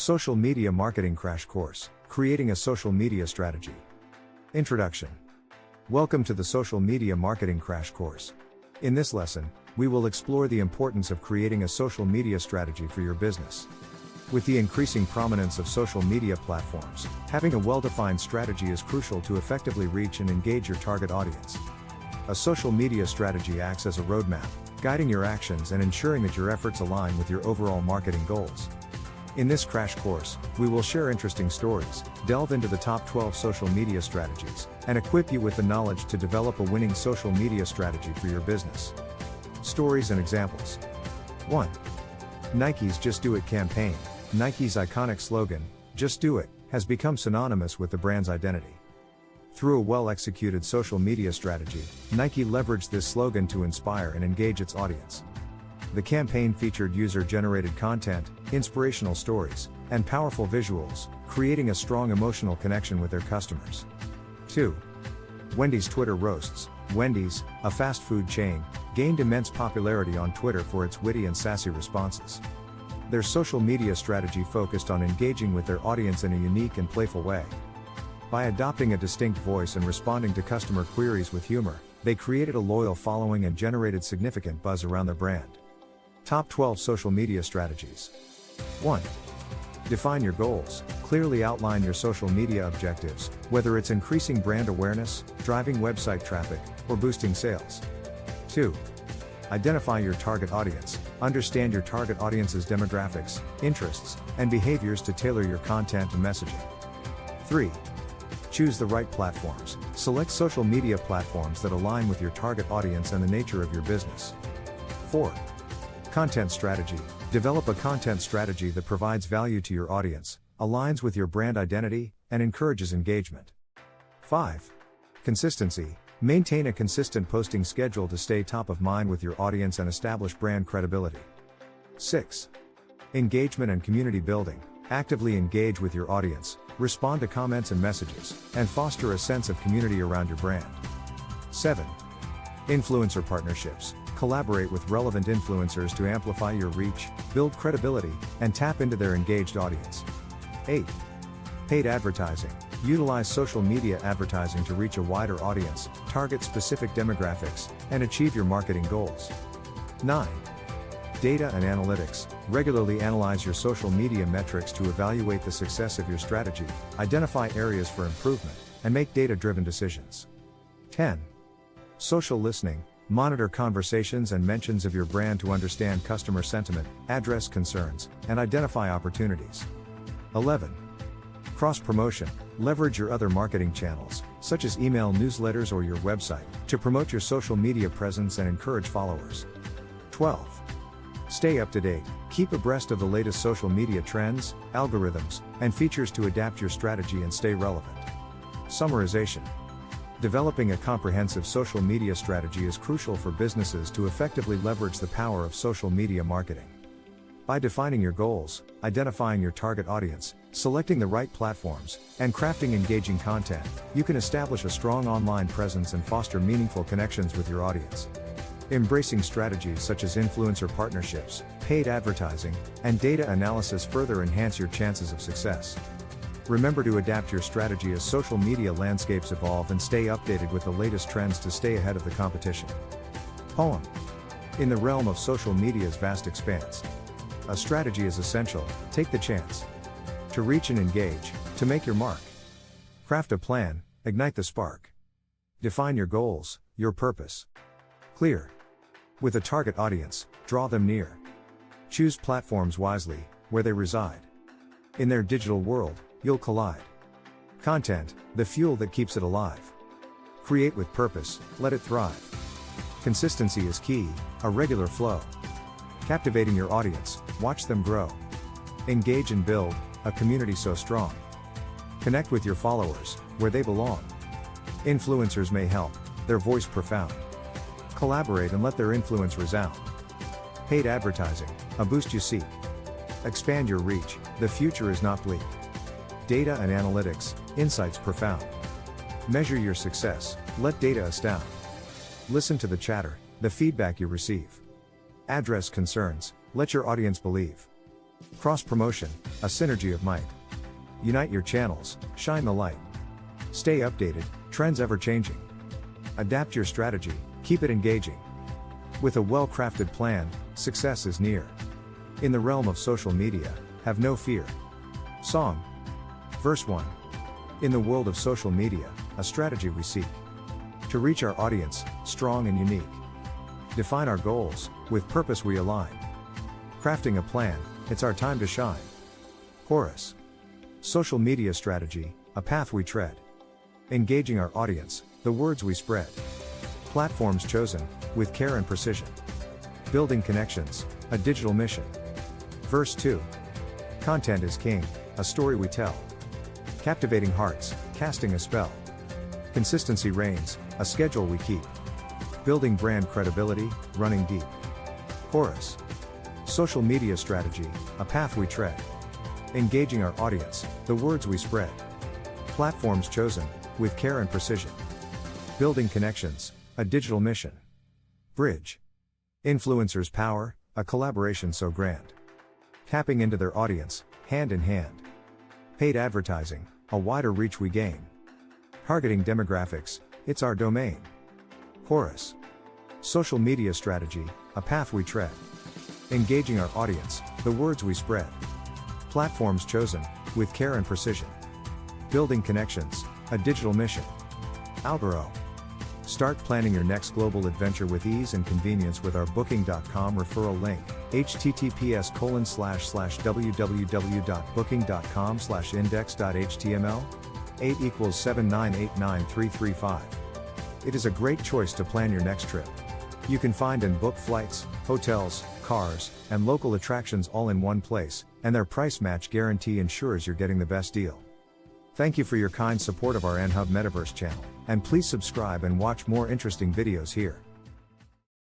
Social Media Marketing Crash Course, Creating a Social Media Strategy. Introduction. Welcome to the Social Media Marketing Crash Course. In this lesson, we will explore the importance of creating a social media strategy for your business. With the increasing prominence of social media platforms, having a well-defined strategy is crucial to effectively reach and engage your target audience. A social media strategy acts as a roadmap, guiding your actions and ensuring that your efforts align with your overall marketing goals. In this crash course, we will share interesting stories, delve into the top 12 social media strategies, and equip you with the knowledge to develop a winning social media strategy for your business. Stories and examples. 1. Nike's Just Do It campaign. Nike's iconic slogan, "Just Do It," has become synonymous with the brand's identity. Through a well-executed social media strategy, Nike leveraged this slogan to inspire and engage its audience. The campaign featured user-generated content, inspirational stories, and powerful visuals, creating a strong emotional connection with their customers. 2. Wendy's Twitter roasts. Wendy's, a fast food chain, gained immense popularity on Twitter for its witty and sassy responses. Their social media strategy focused on engaging with their audience in a unique and playful way. By adopting a distinct voice and responding to customer queries with humor, they created a loyal following and generated significant buzz around their brand. Top 12 Social Media Strategies. 1. Define your goals. Clearly outline your social media objectives, whether it's increasing brand awareness, driving website traffic, or boosting sales. 2. Identify your target audience. Understand your target audience's demographics, interests, and behaviors to tailor your content and messaging. 3. Choose the right platforms. Select social media platforms that align with your target audience and the nature of your business. 4. Content strategy. Develop a content strategy that provides value to your audience, aligns with your brand identity, and encourages engagement. 5. Consistency. Maintain a consistent posting schedule to stay top of mind with your audience and establish brand credibility. 6. Engagement and community building. Actively engage with your audience, respond to comments and messages, and foster a sense of community around your brand. 7. Influencer partnerships. Collaborate with relevant influencers to amplify your reach, build credibility, and tap into their engaged audience. 8. Paid advertising. Utilize social media advertising to reach a wider audience, target specific demographics, and achieve your marketing goals. 9. Data and analytics. Regularly analyze your social media metrics to evaluate the success of your strategy, identify areas for improvement, and make data-driven decisions. 10. Social listening. Monitor conversations and mentions of your brand to understand customer sentiment, address concerns, and identify opportunities. 11. Cross-promotion. Leverage your other marketing channels, such as email newsletters or your website, to promote your social media presence and encourage followers. 12. Stay up to date. Keep abreast of the latest social media trends, algorithms, and features to adapt your strategy and stay relevant. Summarization. Developing a comprehensive social media strategy is crucial for businesses to effectively leverage the power of social media marketing. By defining your goals, identifying your target audience, selecting the right platforms, and crafting engaging content, you can establish a strong online presence and foster meaningful connections with your audience. Embracing strategies such as influencer partnerships, paid advertising, and data analysis further enhance your chances of success. Remember to adapt your strategy as social media landscapes evolve and stay updated with the latest trends to stay ahead of the competition. Poem. In the realm of social media's vast expanse, a strategy is essential. Take the chance to reach and engage, to make your mark. Craft a plan, ignite the spark. Define your goals, your purpose. Clear. With a target audience, draw them near. Choose platforms wisely, where they reside. In their digital world, you'll collide. Content, the fuel that keeps it alive. Create with purpose, let it thrive. Consistency is key, a regular flow. Captivating your audience, watch them grow. Engage and build, a community so strong. Connect with your followers, where they belong. Influencers may help, their voice profound. Collaborate and let their influence resound. Paid advertising, a boost you seek. Expand your reach, the future is not bleak. Data and analytics, insights profound. Measure your success, let data astound. Listen to the chatter, the feedback you receive. Address concerns, let your audience believe. Cross-promotion, a synergy of might. Unite your channels, shine the light. Stay updated, trends ever changing. Adapt your strategy, keep it engaging. With a well-crafted plan, success is near. In the realm of social media, have no fear. Song. Verse 1. In the world of social media, a strategy we seek. To reach our audience, strong and unique. Define our goals, with purpose we align. Crafting a plan, it's our time to shine. Chorus. Social media strategy, a path we tread. Engaging our audience, the words we spread. Platforms chosen, with care and precision. Building connections, a digital mission. Verse 2. Content is king, a story we tell. Captivating hearts, casting a spell. Consistency reigns, a schedule we keep. Building brand credibility, running deep. Chorus. Social media strategy, a path we tread. Engaging our audience, the words we spread. Platforms chosen, with care and precision. Building connections, a digital mission. Bridge. Influencers' power, a collaboration so grand. Tapping into their audience, hand in hand. Paid advertising, a wider reach we gain. Targeting demographics, it's our domain. Chorus. Social media strategy, a path we tread. Engaging our audience, the words we spread. Platforms chosen, with care and precision. Building connections, a digital mission. Algoro. Start planning your next global adventure with ease and convenience with our Booking.com referral link, https://www.booking.com/index.html. 8 = 7989335. It is a great choice to plan your next trip. You can find and book flights, hotels, cars, and local attractions all in one place, and their price match guarantee ensures you're getting the best deal. Thank you for your kind support of our NHub Metaverse channel, and please subscribe and watch more interesting videos here.